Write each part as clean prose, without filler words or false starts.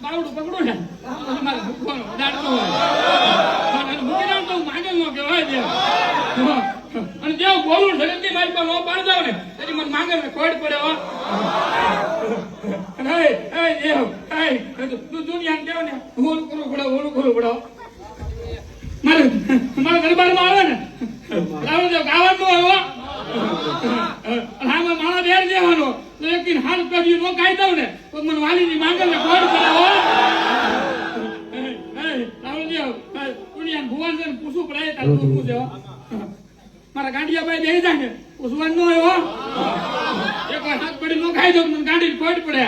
બાવડું પકડું ને મારે મૂકવાનો દાડતો હોય મૂકી નામ તો માંગલ નો કહેવાય દેવ અને જેવ બોલું જગતની મારી પર નો પાડ દઉં ને તેથી મને માંગલ ને ખોડ પડે હો તું દુનિયાને કેવો ને ઓલું કરવું પડે મારે દરબારમાં આવે ને રાવણ ગાવાનું હોય આમાં મારા બેર દેવાનો તો એક દિન હાલ કર્યું નો કાઈ દઉં ને તો મને વાલીની માંગલ ને ખોડ પડે હો રાવણ દુનિયાને ભુવન છે પૂછવું પડે તારું પૂછવું છે મારા ગાંડિયા ભાઈ બેસી જાય ને પૂછવાનું ન હોય હો એક વાર હાથ પડી નો ખાઈ દઉં મને ગાંડી ખોડ પડે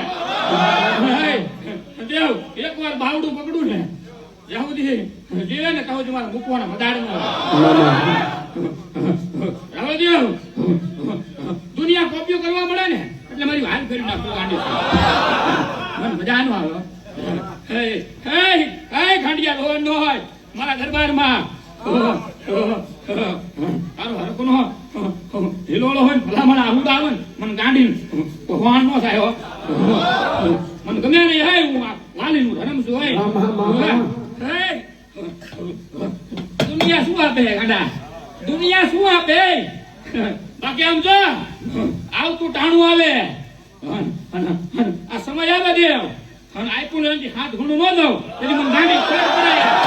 દેવ એક વાર બાવડું પકડું ને જ્યાં સુધી જીવે ને ત્યાં સુધી મારે મૂકવાના વધારે ન હોય દેવ દુનિયા કોપીઓ કરવા મળે ને એટલે મારી હાલ કરી નાખું ગાંડી મને મજા ન આવે ગાંડિયા રોજ ન હોય મારા દરબારમાં તારો હરકો નો ઢીલોળો હોય ભલામણ આવું આવે ને મને ગાંડી ભગવાન નો થાય મને ગમે નહીં હે હું વાલી નું ધર્મ છું હોય દુનિયા શું આપે ગાંડા દુનિયા શું આપે બાકી આમ જો આવતું ટાણું આવે આ સમય આવે દેવ અને આપ્યું હાથ ઘણું ન દઉં એટલે મને ગાંડી ખબર પડે